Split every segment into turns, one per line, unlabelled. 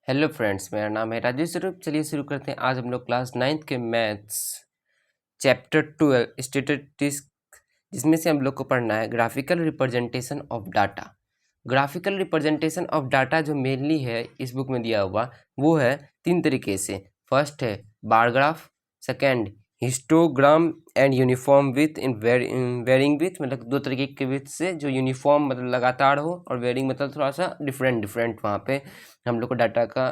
Hello friends, मेरा नाम है राजेश स्वरूप। चलिए शुरू करते हैं। आज हम लोग क्लास 9th के मैथ्स चैप्टर 12 स्टैटिस्टिक्स, जिसमें से हम लोग को पढ़ना है graphical representation of data. Graphical representation of data जो मेनली है इस बुक में दिया हुआ वो है 3 तरीके से। फर्स्ट है bar graph, second histogram and uniform with in varying with, मतलब 2 तरीके के विथ से, जो यूनिफॉर्म मतलब लगातार हो और वेरिंग मतलब थोड़ा सा डिफरेंट वहाँ पे हम लोग को डाटा का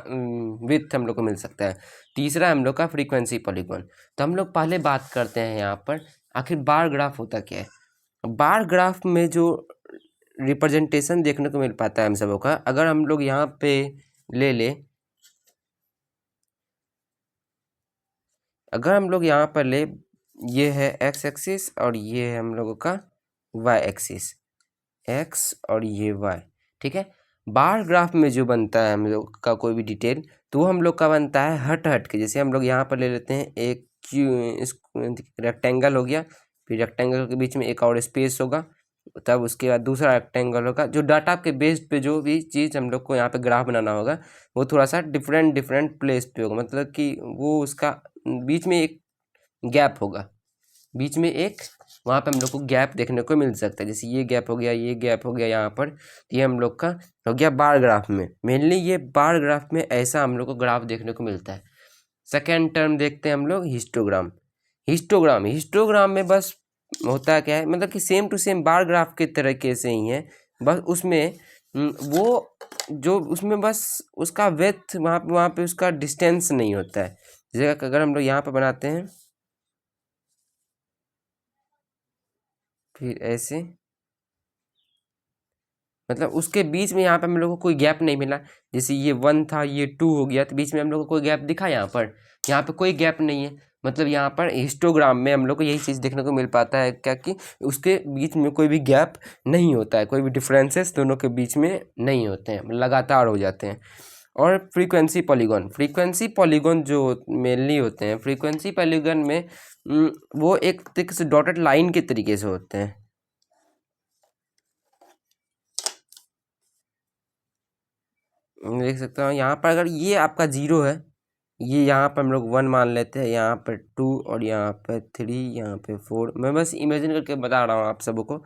विथ हम लोग को मिल सकता है। तीसरा हम लोग का फ्रीक्वेंसी पॉलीगॉन। तो हम लोग पहले बात करते हैं यहाँ पर आखिर बार ग्राफ होता क्या है। बार ग्राफ में जो रिप्रेजेंटेशन देखने को मिल पाता है हम सबों का, अगर हम लोग यहाँ पे ले ले, अगर हम लोग यहाँ पर ले, ये है एक्स एक्सिस और ये है हम लोगों का वाई एक्सिस, एक्स और ये वाई, ठीक है। बार ग्राफ में जो बनता है हम लोग का कोई भी डिटेल, तो वो हम लोग का बनता है हट हट के। जैसे हम लोग यहाँ पर ले लेते हैं एक रेक्टेंगल हो गया, फिर रेक्टेंगल के बीच में एक और स्पेस होगा, तब उसके बाद दूसरा रेक्टेंगल होगा। जो डाटा के बेस पे जो भी चीज़ हम लोग को यहाँ पे ग्राफ बनाना होगा वो थोड़ा सा डिफरेंट प्लेस पे होगा, मतलब कि वो उसका बीच में एक गैप होगा, बीच में एक वहाँ पे हम लोग को गैप देखने को मिल सकता है। जैसे ये गैप हो गया, ये गैप हो गया यहाँ पर, ये हम लोग का हो गया बार ग्राफ में। मेनली ये बार ग्राफ में ऐसा हम लोग को ग्राफ देखने को मिलता है। सेकेंड टर्म देखते हैं हम लोग हिस्टोग्राम। हिस्टोग्राम में बस होता क्या है, मतलब कि same to same bar graph के तरीके से ही है, बस उसमें वो जो उसमें बस उसका विड्थ वहाँ पे उसका डिस्टेंस नहीं होता है। जैसे अगर हम लोग यहाँ पर बनाते हैं, फिर ऐसे, मतलब उसके बीच में यहाँ पे हम लोग को कोई गैप नहीं मिला। जैसे ये 1 था, ये 2 हो गया, तो बीच में हम लोग को कोई गैप दिखा यहाँ पे कोई गैप नहीं है। मतलब यहाँ पर हिस्टोग्राम में हम लोग को यही चीज़ देखने को मिल पाता है क्या, कि उसके बीच में कोई भी गैप नहीं होता है, कोई भी डिफरेंसेस दोनों के बीच में नहीं होते हैं, लगातार हो जाते हैं। और फ्रीक्वेंसी पॉलीगॉन जो मेनली होते हैं, फ्रीक्वेंसी पॉलीगॉन में वो एक तरीके से डॉटेड लाइन के तरीके से होते हैं। देख सकते हो यहाँ पर, अगर ये आपका 0 है, ये यहाँ पर हम लोग 1 मान लेते हैं, यहाँ पर 2 और यहाँ पर 3, यहाँ पे 4। मैं बस इमेजिन करके बता रहा हूँ आप सबको।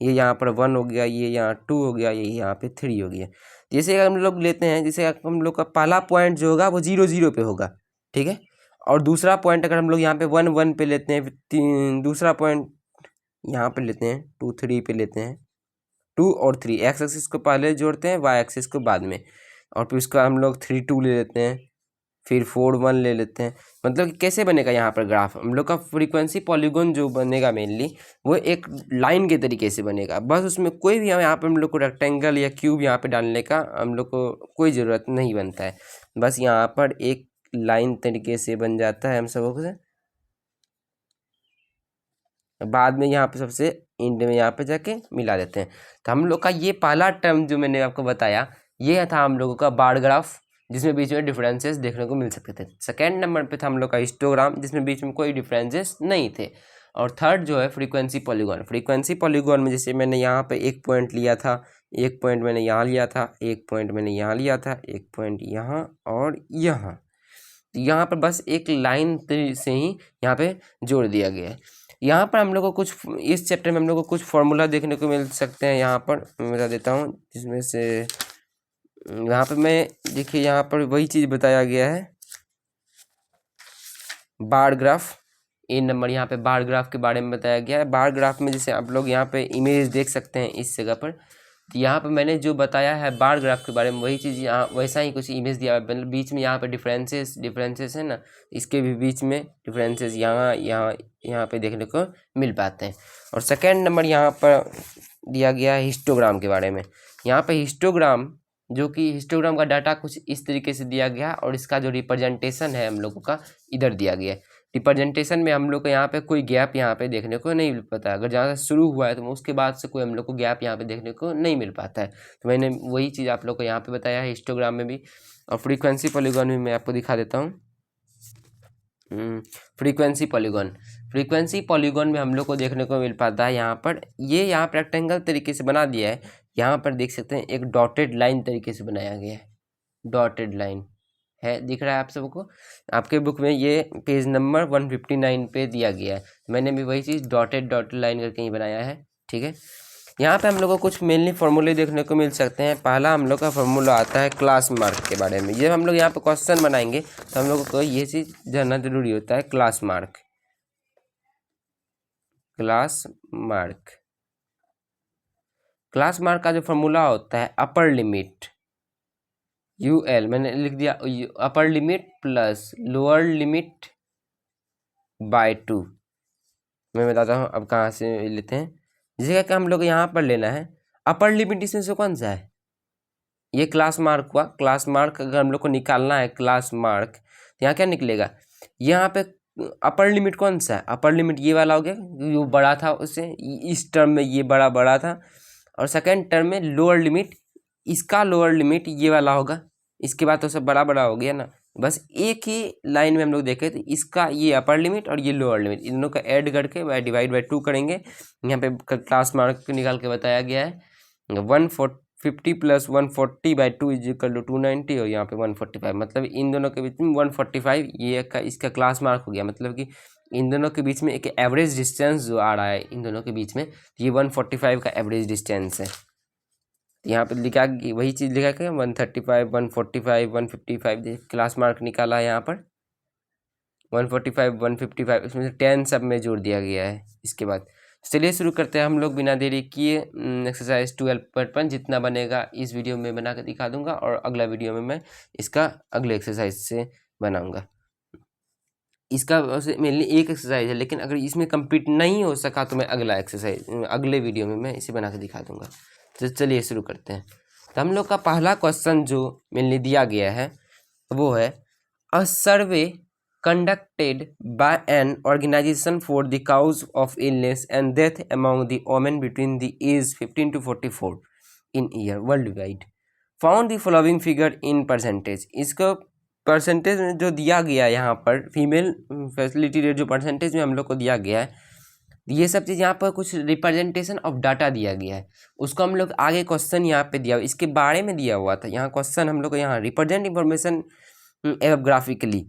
ये यहाँ पर 1 हो गया, ये यहाँ 2 हो गया, ये यहाँ पे 3 हो गया। जैसे हम लोग लेते हैं, जैसे हम लोग का पहला पॉइंट जो होगा वो 0 0 पे होगा, ठीक है। और दूसरा पॉइंट अगर हम लोग यहाँ पे 1 1 पे लेते हैं, फिर दूसरा पॉइंट यहाँ पे लेते हैं, 2 3 पे लेते हैं, 2 और 3 एक्स एक्सिस को पहले जोड़ते हैं, वाई एक्सिस को बाद में, और फिर उसका हम लोग 3 2 ले लेते हैं, फिर 4 1 ले लेते हैं। मतलब कि कैसे बनेगा यहाँ पर ग्राफ हम लोग का फ्रीक्वेंसी पॉलीगॉन जो बनेगा मेनली वो एक लाइन के तरीके से बनेगा। बस उसमें कोई भी यहाँ पे हम लोग को रेक्टेंगल या क्यूब यहाँ पे डालने का हम लोग को कोई ज़रूरत नहीं बनता है, बस यहाँ पर एक लाइन तरीके से बन जाता है हम सबको से। बाद में यहाँ पे सबसे एंड में यहाँ पे जाके मिला देते हैं। तो हम लोग का ये पहला टर्म जो मैंने आपको बताया, ये था हम लोगों का बार ग्राफ, जिसमें बीच में डिफरेंसेस देखने को मिल सकते थे। सेकेंड नंबर पे था हम लोग का हिस्टोग्राम, जिसमें बीच में कोई डिफरेंसेस नहीं थे। और थर्ड जो है फ्रीक्वेंसी पॉलीगॉन में जैसे मैंने यहाँ पे एक पॉइंट लिया था, एक पॉइंट मैंने यहाँ लिया था, एक पॉइंट मैंने यहाँ लिया था, एक पॉइंट यहाँ और यहाँ, यहाँ पर बस एक लाइन से ही यहाँ पे जोड़ दिया गया है। यहाँ पर हम लोग को कुछ, इस चैप्टर में हम लोग को कुछ फॉर्मूला देखने को मिल सकते हैं। यहाँ पर मैं बता देता हूँ, जिसमें से यहाँ पर मैं देखिए, यहाँ पर वही चीज़ बताया गया है, बार ग्राफ। ए नंबर यहाँ पे बार ग्राफ के बारे में बताया गया है। बार ग्राफ में जैसे आप लोग यहाँ पे इमेज देख सकते हैं इस जगह पर, तो यहाँ पे मैंने जो बताया है बार ग्राफ के बारे में वही चीज़ यहाँ वैसा ही कुछ इमेज दिया है। मतलब बीच में यहाँ पे डिफरेंसेस है ना, इसके भी बीच में डिफरेंसेस यहाँ पे देखने को मिल पाते हैं। और सेकेंड नंबर यहाँ पर दिया गया है हिस्टोग्राम के बारे में। यहाँ पे हिस्टोग्राम, जो कि हिस्टोग्राम का डाटा कुछ इस तरीके से दिया गया, और इसका जो रिप्रेजेंटेशन है हम लोगों का इधर दिया गया है। रिप्रेजेंटेशन में हम लोग को यहाँ पे कोई गैप यहाँ पे देखने को नहीं मिल पाता। अगर जहाँ से शुरू हुआ है तो उसके बाद से कोई हम लोग को गैप यहाँ पे देखने को नहीं मिल पाता है। तो मैंने वही चीज़ आप लोग को यहाँ पे बताया है हिस्टोग्राम में भी। और फ्रीक्वेंसी पॉलीगॉन भी मैं आपको दिखा देता हूँ। फ्रीक्वेंसी पॉलीगॉन में हम लोग को देखने को मिल पाता है यहाँ पर, ये यहाँ पर रेक्टेंगल तरीके से बना दिया है। यहाँ पर देख सकते हैं एक डॉटेड लाइन तरीके से बनाया गया है, डॉटेड लाइन है, दिख रहा है आप सबको। आपके बुक में ये पेज नंबर 159 पे दिया गया है। मैंने भी वही चीज़ डॉटेड लाइन करके ही बनाया है, ठीक है। यहाँ पे हम लोग को कुछ मेनली फार्मूले देखने को मिल सकते हैं। पहला हम लोग का फार्मूला आता है क्लास मार्क के बारे में। ये हम लोग यहाँ पे क्वेश्चन बनाएंगे तो हम लोग को ये चीज़ जानना जरूरी होता है, क्लास मार्क। क्लास मार्क का जो फार्मूला होता है अपर लिमिट UL, मैंने लिख दिया upper limit plus lower limit by 2। मैं बताता हूँ अब कहाँ से लेते हैं। जैसे कि हम लोग यहाँ पर लेना है अपर लिमिट, इसमें से कौन सा है, ये क्लास मार्क हुआ। क्लास मार्क अगर हम लोग को निकालना है क्लास मार्क, तो यहाँ क्या निकलेगा, यहाँ पे अपर लिमिट कौन सा है, अपर लिमिट ये वाला हो गया, जो बड़ा था उससे इस टर्म में ये बड़ा था, और सेकेंड टर्म में लोअर लिमिट, इसका लोअर लिमिट ये वाला होगा। इसके बाद तो सब बड़ा हो गया ना। बस एक ही लाइन में हम लोग देखें तो इसका ये अपर लिमिट और ये लोअर लिमिट, इन दोनों का ऐड करके डिवाइड बाय 2 करेंगे। यहाँ पे क्लास मार्क निकाल के बताया गया है 150 plus 140 by 2 is equal to 290, और यहाँ पे 145, मतलब इन दोनों के बीच में 145 ये का इसका क्लास मार्क हो गया। मतलब कि इन दोनों के बीच में एक एवरेज डिस्टेंस जो आ रहा है इन दोनों के बीच में, ये 145 का एवरेज डिस्टेंस है। यहाँ पे लिखा वही चीज़ लिखा कि 135 145 155 क्लास मार्क निकाला है यहाँ पर 145 155, इसमें से 10 सब में जोड़ दिया गया है। इसके बाद चलिए शुरू करते हैं हम लोग बिना देरी किए एक्सरसाइज 12.1। जितना बनेगा इस वीडियो में बना कर दिखा दूंगा, और अगला वीडियो में मैं इसका अगले एक्सरसाइज से बनाऊंगा। इसका मेनली एक एक्सरसाइज है, लेकिन अगर इसमें कंप्लीट नहीं हो सका तो मैं अगला एक्सरसाइज अगले वीडियो में मैं इसे बना कर दिखा दूंगा। तो चलिए शुरू करते हैं। तो हम लोग का पहला क्वेश्चन जो मेनली दिया गया है वो है अ सर्वे conducted by an organization for the cause of illness and death among the women between the age 15 to 44 in year worldwide found the following figure in percentage। इसको परसेंटेज में जो दिया गया यहाँ पर फीमेल फैसिलिटी रेट जो percentage में हम लोग को दिया गया है, ये सब चीज़ यहाँ पर कुछ रिप्रेजेंटेशन ऑफ डाटा दिया गया है, उसको हम लोग आगे क्वेश्चन यहाँ पे दिया इसके बारे में दिया हुआ था। यहाँ क्वेश्चन हम लोग को यहाँ रिप्रेजेंट इंफॉर्मेशन ग्राफिकली,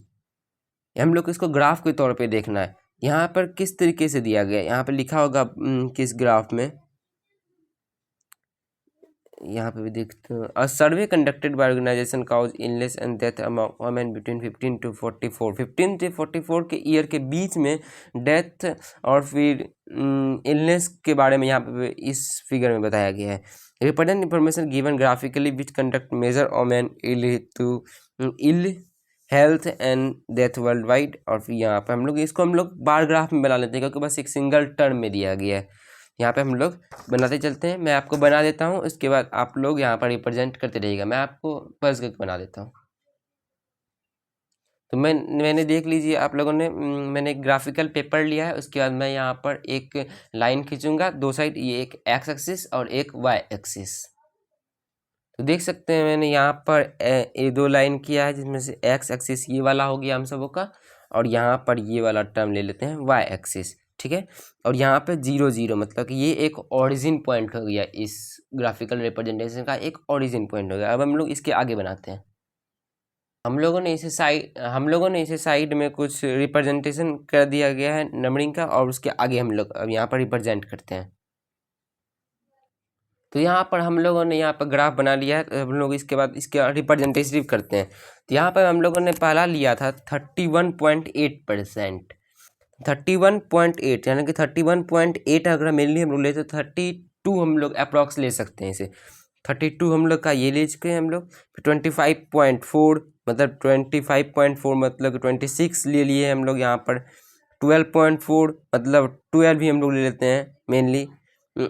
हम लोग को इसको ग्राफ के तौर पे देखना है। यहाँ पर किस तरीके से दिया गया है, यहाँ पे लिखा होगा किस ग्राफ में, यहाँ पे भी देखते हैं a survey conducted by organisation causes illness and death among women between 15 to 44, 15 से 44 के ईयर के बीच में डेथ और फिर इलनेस के बारे में यहाँ पे इस फिगर में बताया गया है। Represent information given graphically which conduct major women ill health and death worldwide. और फिर यहाँ पे हम लोग इसको बार ग्राफ में बना लेते हैं, क्योंकि बस एक सिंगल टर्म में दिया गया है। यहाँ पे हम लोग बनाते चलते हैं, मैं आपको बना देता हूँ, उसके बाद आप लोग यहाँ पर रिप्रेजेंट करते रहिएगा। मैं आपको बस करके बना देता हूँ। तो मैंने देख लीजिए आप लोगों ने, मैंने एक ग्राफिकल पेपर लिया है, उसके बाद मैं यहाँ पर एक लाइन खींचूंगा दो साइड, ये एक एक्स एक्सिस और एक वाई एक्सिस। तो देख सकते हैं मैंने यहाँ पर ये दो लाइन किया है, जिसमें से एक्स एक्सिस ये वाला हो गया हम सबों का, और यहाँ पर ये वाला टर्म ले लेते हैं वाई एक्सिस, ठीक है। और यहाँ पे 0 0 मतलब कि ये एक ओरिजिन पॉइंट हो गया, इस ग्राफिकल रिप्रेजेंटेशन का एक ओरिजिन पॉइंट हो गया। अब हम लोग इसके आगे बनाते हैं। हम लोगों ने इसे साइड में कुछ रिप्रेजेंटेशन कर दिया गया है नंबरिंग का, और उसके आगे हम लोग अब यहाँ पर रिप्रेजेंट करते हैं। तो यहाँ पर हम लोगों ने यहाँ पर ग्राफ बना लिया है, तो हम लोग इसके बाद इसके रिप्रेजेंटेटिव करते हैं। तो यहाँ पर हम लोगों ने पहला लिया था 31.8%, 31.8 यानी कि 31.8 अगर मेनली हम लोग ले तो 32 हम लोग अप्रॉक्स ले सकते हैं इसे। 32 हम लोग का ये ले चुके हैं हम लोग। 25.4 मतलब 25.4 मतलब 26 ले लिए हम लोग यहाँ पर। 12.4 मतलब 12 भी हम लोग ले लेते हैं मेनली।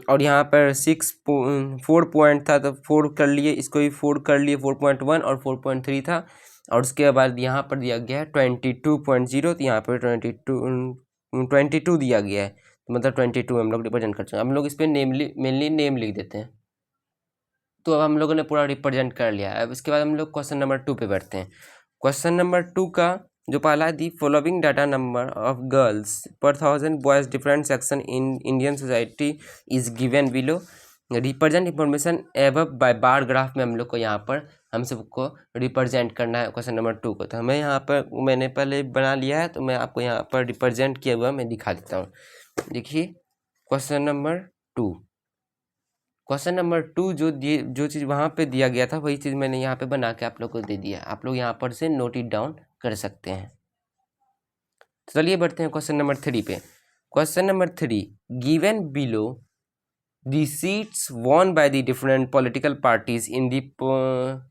और यहाँ पर 4 पॉइंट था तो 4 कर लिए, इसको भी 4 कर लिए, 4.1 और 4.3 था। और उसके बाद यहाँ पर दिया गया है 22.0, तो यहाँ पर 22 दिया गया है, तो मतलब 22 हम लोग रिप्रेजेंट कर सकते हैं। हम लोग इस पर मेनली नेम लिख देते हैं। तो अब हम लोगों ने पूरा रिप्रेजेंट कर लिया। अब इसके बाद हम लोग क्वेश्चन नंबर 2 पे बढ़ते हैं। क्वेश्चन नंबर 2 का जो पहला the following data number of girls per 1000 boys different section in Indian society is given below. Represent information above by bar graph में हम लोग को यहाँ पर हम सबको रिप्रेजेंट करना है क्वेश्चन नंबर 2 को। तो हमें यहाँ पर मैंने पहले बना लिया है, तो मैं आपको यहाँ पर रिप्रेजेंट किया हुआ मैं दिखा देता हूँ। देखिए क्वेश्चन नंबर 2, क्वेश्चन नंबर 2 जो चीज़ वहाँ पे दिया गया था वही चीज़ मैंने यहाँ पे बना के आप लोग को दे दिया। आप लोग यहाँ पर से नोट इट डाउन कर सकते हैं। चलिए बढ़ते हैं क्वेश्चन नंबर 3 पे। Question number 3, given below the seats won by the different political parties in the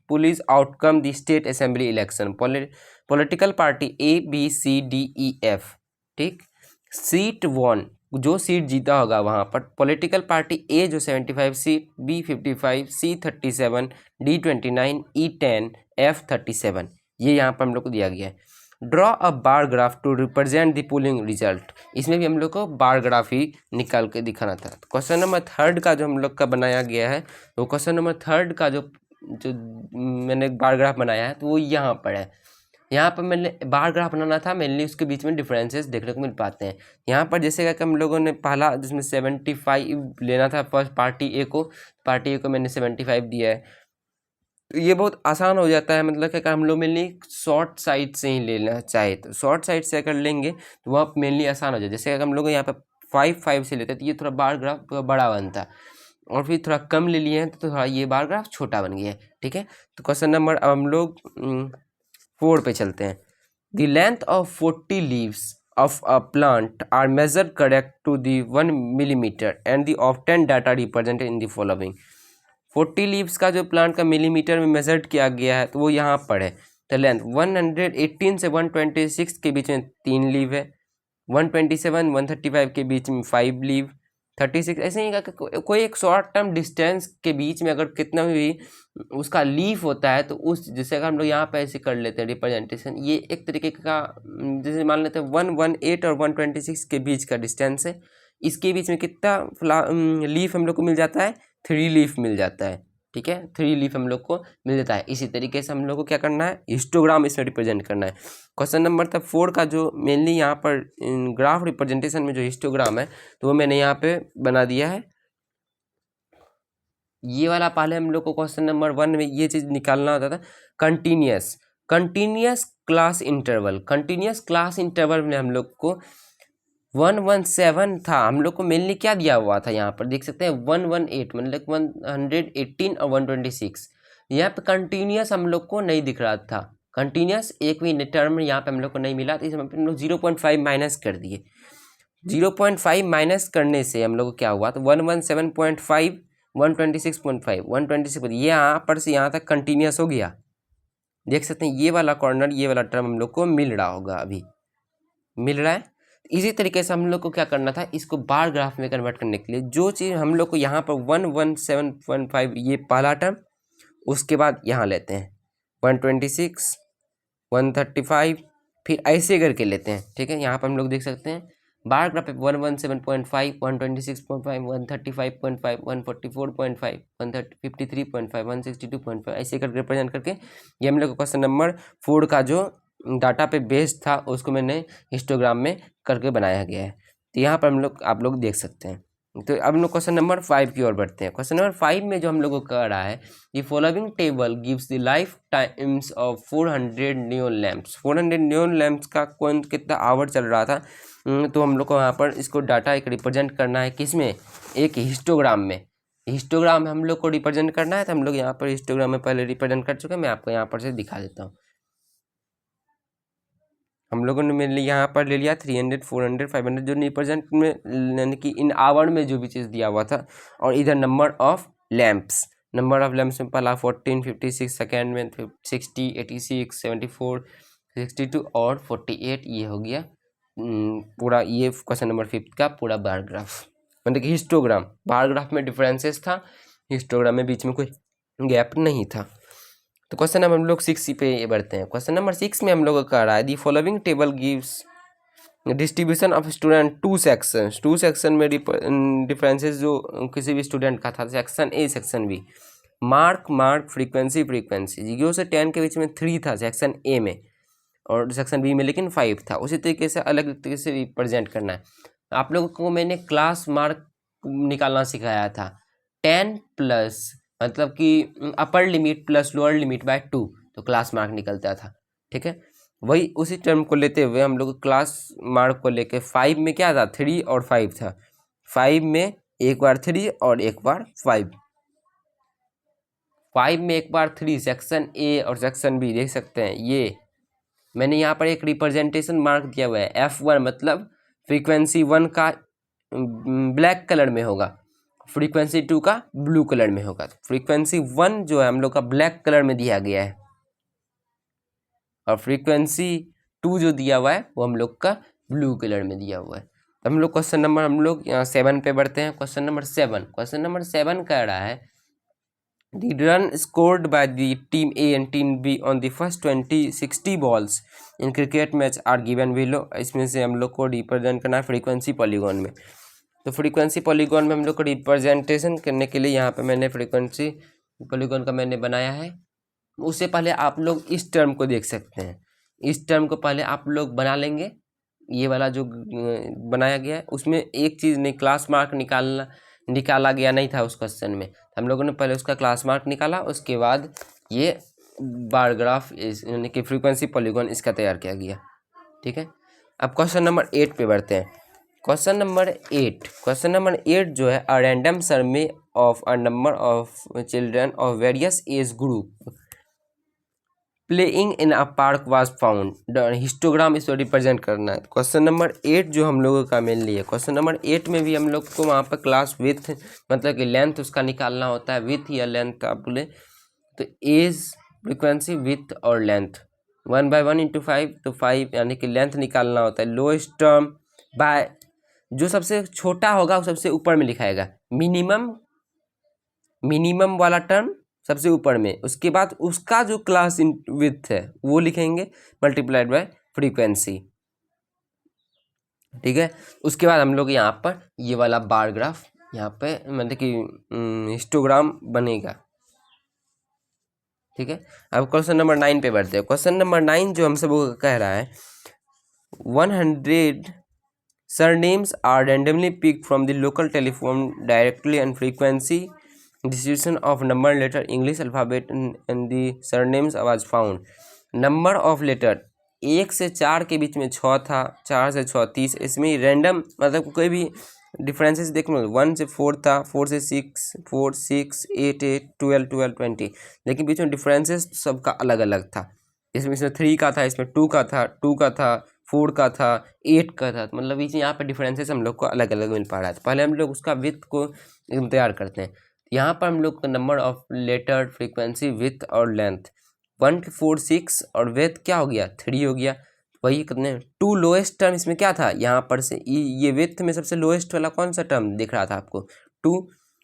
police outcome the state assembly election, political party A B C D E F, ठीक। Seat von, जो seat जीता होगा वहाँ पर political party ए जो 75 seat, B 55, सी 37, D 29, ई 10, F 37, ये यहाँ पर हम लोग को दिया गया है। Draw a bar graph to represent the polling result, इसमें भी हम लोग को बार ग्राफ ही निकाल के दिखाना था। क्वेश्चन नंबर 3 का जो हम लोग का बनाया गया है, वो क्वेश्चन नंबर 3 का जो मैंने बार ग्राफ बनाया है तो वो यहाँ पर है। यहाँ पर मैंने बार ग्राफ बनाना था, मेनली उसके बीच में डिफरेंसेस देखने को मिल पाते हैं। यहाँ पर जैसे कि हम लोगों ने पहला जिसमें 75 लेना था फर्स्ट पार्टी ए को मैंने 75 दिया है। तो ये बहुत आसान हो जाता है, मतलब कि अगर हम लोग मेनली शॉर्ट साइड से ही लेना चाहे तो शॉर्ट साइड से अगर लेंगे तो वह मेनली आसान हो जाए। जैसे अगर हम लोग यहाँ पर 5 से लेते तो ये थोड़ा बार ग्राफ बड़ा बनता, और फिर थोड़ा कम ले लिए हैं तो थोड़ा ये बार ग्राफ छोटा बन गया है, ठीक है। तो क्वेश्चन नंबर अब हम लोग 4 पे चलते हैं। The length of 40 leaves of a plant are measured correct to the 1 millimeter and the obtained data represented in the following। 40 leaves का जो प्लांट का मिलीमीटर में मेजर्ड किया गया है तो वो यहाँ पर है। तो लेंथ 118 से 126 के बीच में 3 लीव है, 127 135 के बीच में 5 लीव, 36 ऐसे ही कोई एक शॉर्ट टर्म डिस्टेंस के बीच में अगर कितना भी उसका लीफ होता है तो उस, जैसे अगर हम लोग यहाँ पे ऐसे कर लेते हैं रिप्रेजेंटेशन, ये एक तरीके का जैसे मान लेते हैं 118 और 126 के बीच का डिस्टेंस है, इसके बीच में कितना लीफ हम लोग को मिल जाता है, 3 लीफ मिल जाता है, ठीक है। 3 लीफ हम लोग को मिल जाता है। इसी तरीके से हम लोग को क्या करना है, हिस्टोग्राम इसमें रिप्रेजेंट करना है। क्वेश्चन नंबर 4 का जो मेनली यहाँ पर ग्राफ रिप्रेजेंटेशन में जो हिस्टोग्राम है तो वो मैंने यहाँ पे बना दिया है। ये वाला पहले हम लोग को क्वेश्चन नंबर 1 में ये चीज़ निकालना होता था, कंटिन्यूस क्लास इंटरवल में हम लोग को 117 था। हम लोग को मेनली क्या दिया हुआ था, यहाँ पर देख सकते हैं 118 मतलब 118 और 126। यहाँ पे कंटिन्यूस हम लोग को नहीं दिख रहा था, कंटिन्यूस एक भी टर्म यहाँ पे हम लोग को नहीं मिला, तो इसमें हम लोग 0.5 माइनस कर दिए। 0.5 माइनस करने से हम लोग को क्या हुआ, तो 117.5 126.5 126, ये यहाँ पर से यहाँ तक कंटिन्यूस हो गया। देख सकते हैं ये वाला कॉर्नर, ये वाला टर्म हम लोग को मिल रहा होगा, अभी मिल रहा है। इसी तरीके से हम लोग को क्या करना था, इसको बार ग्राफ में कन्वर्ट करने के लिए जो चीज़ हम लोग को यहाँ पर 117.5 ये पहला टर्म, उसके बाद यहाँ लेते हैं 126 135, फिर ऐसे करके लेते हैं, ठीक है। यहाँ पर हम लोग देख सकते हैं बार ग्राफ पे 117.5 126.5 135.5 144.5 153.5 162.5 ऐसे करके रिप्रेजेंट करके ये हम लोग क्वेश्चन नंबर 4 का जो डाटा पे बेस्ड था उसको मैंने हिस्टोग्राम में करके बनाया गया है। तो यहाँ पर हम लोग आप लोग देख सकते हैं। तो अब हम लोग क्वेश्चन नंबर 5 की ओर बढ़ते हैं। क्वेश्चन नंबर 5 में जो हम लोग को कह रहा है, ये following table gives the life times of 400 neon lamps. 400 neon lamps का कौन कितना आवर चल रहा था, तो हम लोग को यहाँ पर इसको डाटा एक रिप्रेजेंट करना है, किसमें, एक हिस्टोग्राम में। हिस्टोग्राम में हम लोग को रिप्रेजेंट करना है, तो हम लोग यहाँ पर हिस्टोग्राम में पहले रिप्रेजेंट कर चुके हैं, मैं आपको यहाँ पर से दिखा देता हूँ। हम लोगों ने मेनली यहाँ पर ले लिया 300 400 500 जो रिप्रेजेंट में, यानी कि इन आवर में जो भी चीज़ दिया हुआ था, और इधर नंबर ऑफ लैंप्स में पहला 14 56, सेकेंड में 60 86 74 62 और 48, ये हो गया पूरा ये क्वेश्चन नंबर 5 का पूरा बार ग्राफ, मतलब कि हिस्टोग्राम। बार ग्राफ में डिफरेंसेस था, हिस्टोग्राम में बीच में कोई गैप नहीं था। तो क्वेश्चन नंबर हम लोग 6 पे बढ़ते हैं। क्वेश्चन नंबर 6 में हम लोग का कह रहा है the following table gives distribution of student 2 section में डिफरेंसेस जो किसी भी स्टूडेंट का था, section A section B. Mark frequency 0 से 10 के बीच में 3 था सेक्शन ए में, और सेक्शन बी में लेकिन 5 था। उसी तरीके से अलग तरीके से रिप्रेजेंट करना है। आप लोगों को मैंने क्लास मार्क निकालना सिखाया था, 10 प्लस मतलब कि upper limit plus lower limit by 2, तो क्लास मार्क निकलता था। ठीक है, वही उसी टर्म को लेते हुए हम लोग क्लास मार्क को लेके 5 में क्या था, 3 और 5 था। 5 में एक बार 3 और एक बार 5, 5 में एक बार 3, सेक्शन ए और सेक्शन बी देख सकते हैं। ये मैंने यहाँ पर एक रिप्रेजेंटेशन मार्क दिया हुआ है, F1 मतलब फ्रीक्वेंसी 1 का ब्लैक कलर में होगा, फ्रीक्वेंसी 2 का ब्लू कलर में होगा। फ्रीक्वेंसी 1 जो है हम लोग का ब्लैक कलर में दिया गया है, और फ्रीक्वेंसी 2 जो दिया हुआ है वो हम लोग का ब्लू कलर में दिया हुआ है। हम लोग क्वेश्चन नंबर हम लोग यहाँ 7 पे बढ़ते हैं। क्वेश्चन नंबर 7 कह रहा है The run scored by the team A and team B on the first 60 balls in cricket match are given below। इसमें से हम लोग को रिप्रेजेंट करना है फ्रीक्वेंसी पॉलीगॉन में। तो फ्रीक्वेंसी पॉलीगॉन में हम लोग को रिप्रेजेंटेशन करने के लिए यहाँ पे मैंने फ्रीक्वेंसी पॉलीगॉन का मैंने बनाया है। उससे पहले आप लोग इस टर्म को देख सकते हैं, इस टर्म को पहले आप लोग बना लेंगे। ये वाला जो बनाया गया है उसमें एक चीज़ नहीं, क्लास मार्क निकाला गया नहीं था उस क्वेश्चन में। हम लोगों ने पहले उसका क्लास मार्क निकाला, उसके बाद ये बार ग्राफ यानी कि फ्रीक्वेंसी पॉलीगॉन इसका तैयार किया गया। ठीक है, अब क्वेश्चन नंबर 8 पे बढ़ते हैं। क्वेश्चन नंबर 8 जो है, a random survey of a number of children of various age group playing in a park was found. Histogram इसको रिप्रेजेंट करना है। क्वेश्चन नंबर 8 जो हम लोगों का मेनली है, क्वेश्चन नंबर 8 में भी हम लोग को वहाँ पर क्लास विथ मतलब कि लेंथ उसका निकालना होता है, विथ या लेंथ आप बोले तो एज फ्रीक्वेंसी विथ और लेंथ 1 बाय 1 इंटू 5, तो 5 यानी कि लेंथ निकालना होता है। लोएस्ट टर्म बाय जो सबसे छोटा होगा वो सबसे ऊपर में लिखाएगा, मिनिमम वाला टर्म सबसे ऊपर में, उसके बाद उसका जो क्लास इन विथ है वो लिखेंगे मल्टीप्लाइड बाय फ्रीक्वेंसी। ठीक है, उसके बाद हम लोग यहाँ पर ये वाला बार ग्राफ यहाँ पे मतलब कि हिस्टोग्राम बनेगा। ठीक है, अब क्वेश्चन नंबर 9 पे बढ़ते हैं। क्वेश्चन नंबर 9 जो हम सब कह रहा है 100 surnames are randomly picked from the local telephone directory and frequency distribution of number letter English alphabet and the surnames was found। Number of letter 1 से 4 के बीच में 6 था, 4 से 6 30, इसमें रैंडम मतलब कोई भी डिफरेंसेस देखो, 1 से 4 था, 4 से 6, 4 6 8 8 12 12 20, लेकिन बीच में डिफरेंसेस सबका अलग अलग था। इसमें 3 का था, इसमें 2 का था, 2 का था, 4 का था, 8 का था, तो मतलब यहाँ पे डिफरेंसेस हम लोग को अलग अलग मिल पा रहा है। तो पहले हम लोग उसका विथ को तैयार करते हैं। यहाँ पर हम लोग का number of letter frequency with और लेंथ 1 4 6 और विथ क्या हो गया 3 हो गया। वही कितने 2 लोएस्ट टर्म इसमें क्या था, यहाँ पर से ये विथ में सबसे लोएस्ट वाला कौन सा टर्म दिख रहा था आपको 2,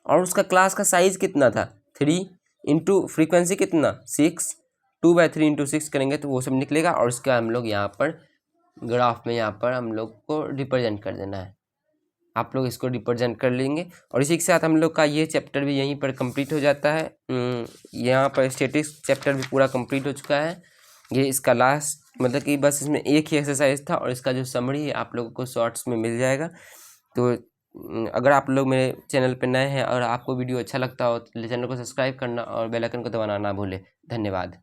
और उसका क्लास का साइज कितना था 3 इंटू फ्रीक्वेंसी कितना 6, 2 बाय 3 इंटू 6 करेंगे तो वो सब निकलेगा। और उसका हम लोग यहाँ पर ग्राफ में यहाँ पर हम लोग को रिप्रेजेंट कर देना है। आप लोग इसको रिप्रेजेंट कर लेंगे और इसी के साथ हम लोग का ये चैप्टर भी यहीं पर कंप्लीट हो जाता है। यहाँ पर स्टैटिस्टिक्स चैप्टर भी पूरा कंप्लीट हो चुका है। ये इसका लास्ट मतलब कि बस इसमें एक ही एक्सरसाइज था और इसका जो समरी है आप लोगों को शॉर्ट्स में मिल जाएगा। तो अगर आप लोग मेरे चैनल पर नए हैं और आपको वीडियो अच्छा लगता हो तो चैनल को सब्सक्राइब करना और बेल आइकन को दबाना ना भूलें। धन्यवाद।